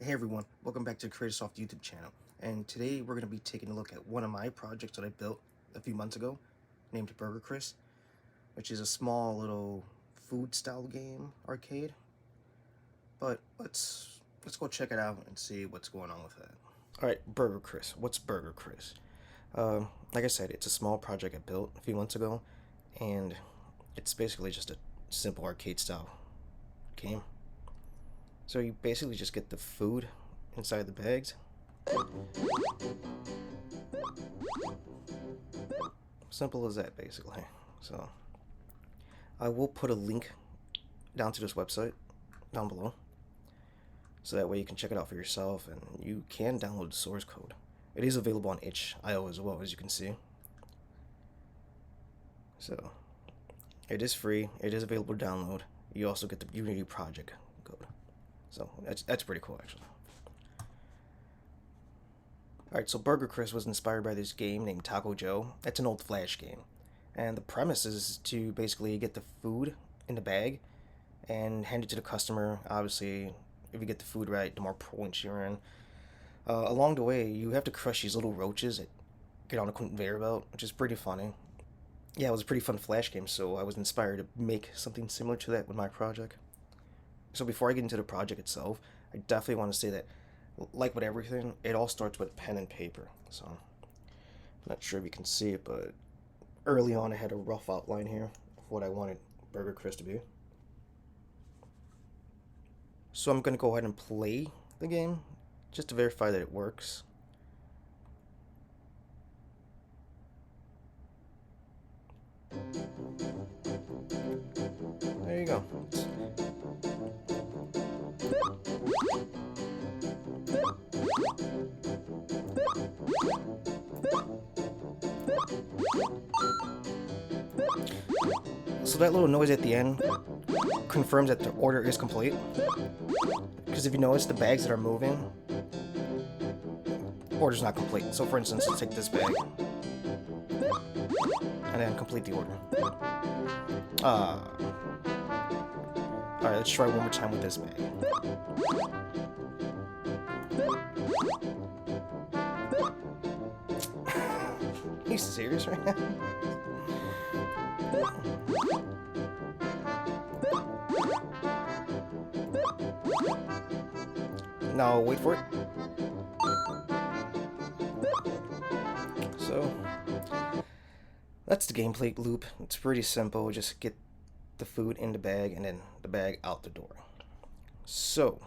Hey everyone, welcome back to the CreatorSoft YouTube channel. And today we're going to be taking a look at one of my projects that I built a few months ago, named Burger Chris, which is a small little food style game arcade. But let's go check it out and see what's going on with that. All right, Burger Chris. What's Burger Chris? Like I said, it's a small project I built a few months ago, and it's basically just a simple arcade style game. So you basically just get the food inside the bags. Simple as that, basically. So I will put a link down to this website down below, so that way you can check it out for yourself and you can download the source code. It is available on itch.io as well, as you can see. So it is free. It is available to download. You also get the Unity project code. So that's pretty cool, actually. Alright, so Burger Chris was inspired by this game named Taco Joe. It's an old Flash game. And the premise is to basically get the food in the bag and hand it to the customer. Obviously, if you get the food right, the more points you earn. Along the way, you have to crush these little roaches that get on a conveyor belt, which is pretty funny. Yeah, it was a pretty fun Flash game, so I was inspired to make something similar to that with my project. So before I get into the project itself, I definitely want to say that, like with everything, it all starts with pen and paper. So I'm not sure if you can see it, but early on I had a rough outline here of what I wanted Burger Chris to be. So I'm going to go ahead and play the game just to verify that it works. There you go. So that little noise at the end confirms that the order is complete. Because if you notice, the bags that are moving, order's not complete. So for instance, let's take this bag and then complete the order. Alright, let's try one more time with this bag. Are you serious right now? Now wait for it. So that's the gameplay loop. It's pretty simple. Just get the food in the bag and then the bag out the door. So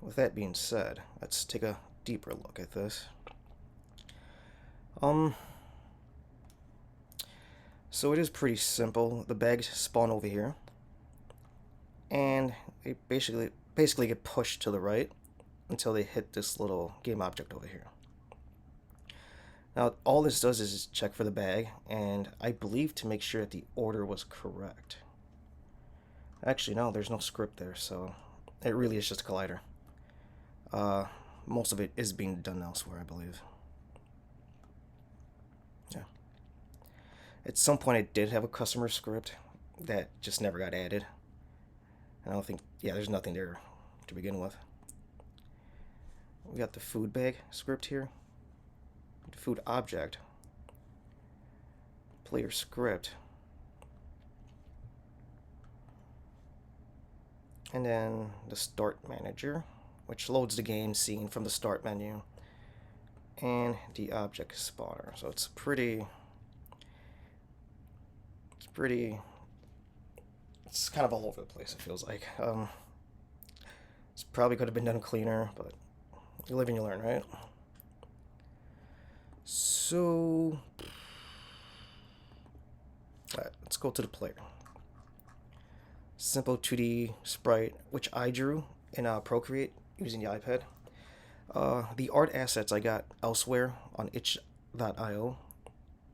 with that being said, let's take a deeper look at this. So it is pretty simple. The bags spawn over here, and they basically get pushed to the right until they hit this little game object over here. Now all this does is check for the bag, and I believe to make sure that the order was correct. Actually, no, there's no script there, so it really is just a collider. Most of it is being done elsewhere, I believe. Yeah. At some point, I did have a customer script that just never got added. And I don't think, yeah, there's nothing there to begin with. We got the food bag script here, the food object, player script, and then the start manager, which loads the game scene from the start menu, and the object spawner. So it's kind of all over the place, it feels like. This probably could have been done cleaner, but you live and you learn, right? So let's go to the player. Simple 2D sprite, which I drew in Procreate using the iPad. The art assets I got elsewhere on itch.io,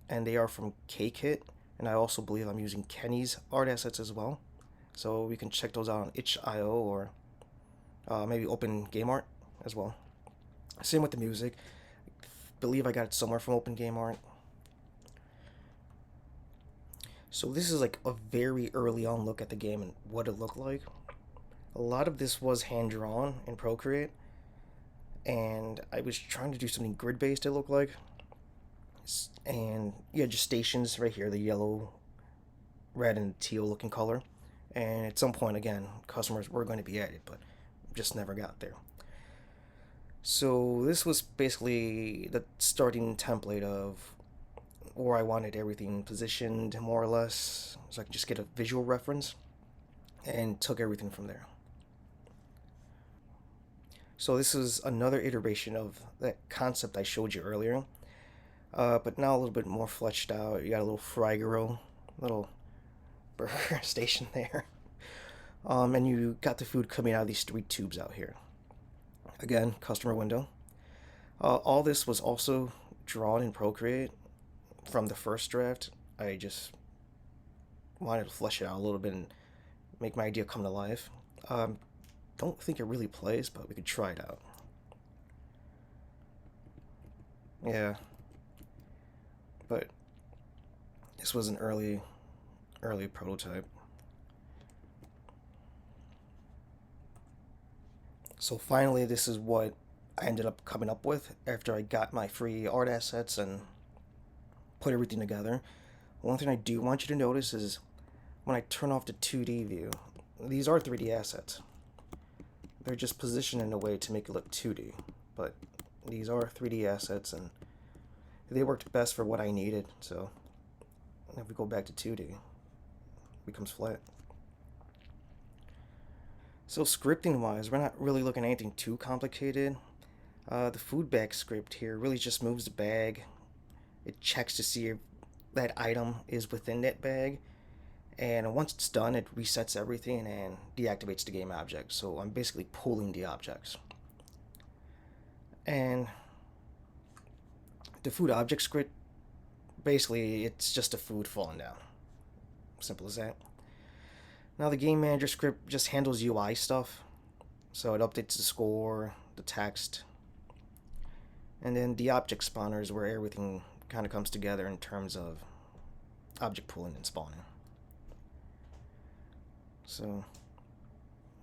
and they are from KKit, and I also believe I'm using Kenny's art assets as well. So we can check those out on itch.io or maybe Open Game Art as well. Same with the music. I believe I got it somewhere from Open Game Art. So this is like a very early on look at the game and what it looked like. A lot of this was hand drawn in Procreate, and I was trying to do something grid-based, it looked like. And yeah, just stations right here, the yellow, red, and teal looking color. And at some point, again, customers were going to be added, but just never got there. So this was basically the starting template of where I wanted everything positioned more or less, so I could just get a visual reference and took everything from there. So this is another iteration of that concept I showed you earlier, but now a little bit more fleshed out. You got a little fry grill, little burger station there, and you got the food coming out of these three tubes out here. Again, customer window. All this was also drawn in Procreate from the first draft. I just wanted to flesh it out a little bit and make my idea come to life. Don't think it really plays, but we could try it out. Yeah, but this was an early prototype. So finally, this is what I ended up coming up with after I got my free art assets and put everything together. One thing I do want you to notice is when I turn off the 2D view, these are 3D assets. They're just positioned in a way to make it look 2D, but these are 3D assets and they worked best for what I needed. So if we go back to 2D, it becomes flat. So scripting wise, we're not really looking at anything too complicated. The food bag script here really just moves the bag. It checks to see if that item is within that bag, and once it's done, it resets everything and deactivates the game object. So I'm basically pulling the objects. And the food object script, basically it's just a food falling down. Simple as that. Now the game manager script just handles UI stuff. So it updates the score, the text, and then the object spawner is where everything kind of comes together in terms of object pulling and spawning. So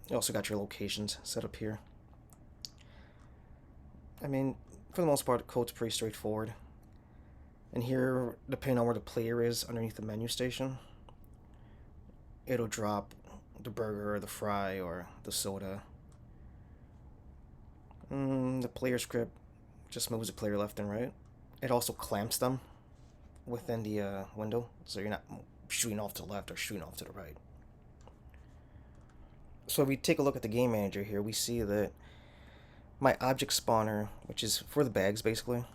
you also got your locations set up here. I mean, for the most part, the code's pretty straightforward. And here, depending on where the player is underneath the menu station, it'll drop the burger or the fry or the soda. The player script just moves the player left and right. It also clamps them within the window, so you're not shooting off to the left or shooting off to the right. So if we take a look at the game manager here, we see that my object spawner, which is for the bags basically.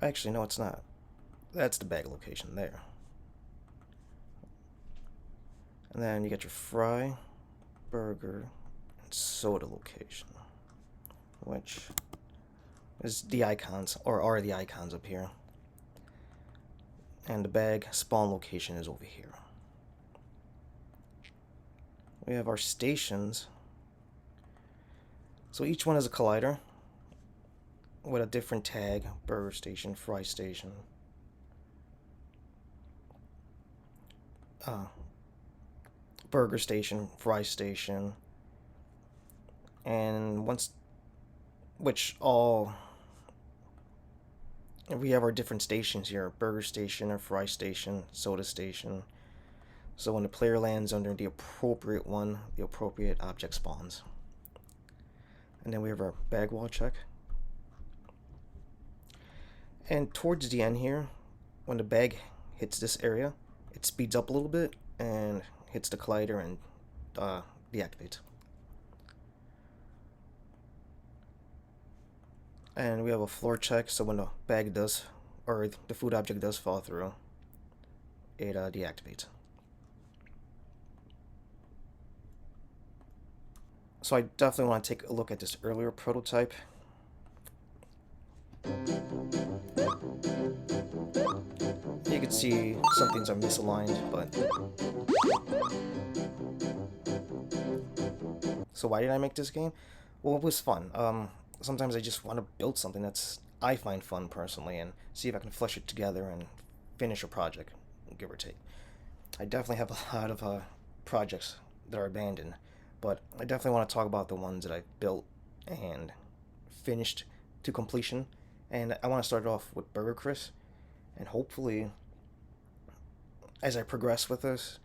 Actually, no, it's not. That's the bag location there. And then you get your fry, burger, and soda location, which is the icons, or are the icons up here. And the bag spawn location is over here. We have our stations. So each one is a collider with a different tag: burger station, fry station, burger station, fry station, and we have our different stations here: burger station, or fry station, soda station. So when the player lands under the appropriate one, the appropriate object spawns. And then we have our bag wall check. And towards the end here, when the bag hits this area, it speeds up a little bit and hits the collider and deactivates. And we have a floor check, so when the bag does, or the food object does fall through, it deactivates. So I definitely want to take a look at this earlier prototype. You can see some things are misaligned, but... So why did I make this game? Well, it was fun. Sometimes I just want to build something that's I find fun personally and see if I can flesh it together and finish a project, give or take. I definitely have a lot of projects that are abandoned, but I definitely want to talk about the ones that I've built and finished to completion. And I want to start off with Burger Chris, and hopefully, as I progress with this,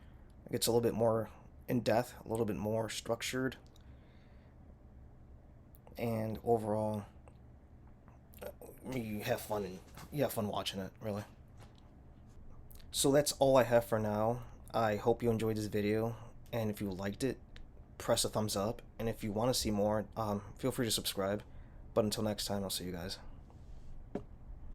it gets a little bit more in depth, a little bit more structured, and overall, you have fun watching it. Really. So that's all I have for now. I hope you enjoyed this video, and if you liked it, press a thumbs up. And if you want to see more, feel free to subscribe. But until next time, I'll see you guys.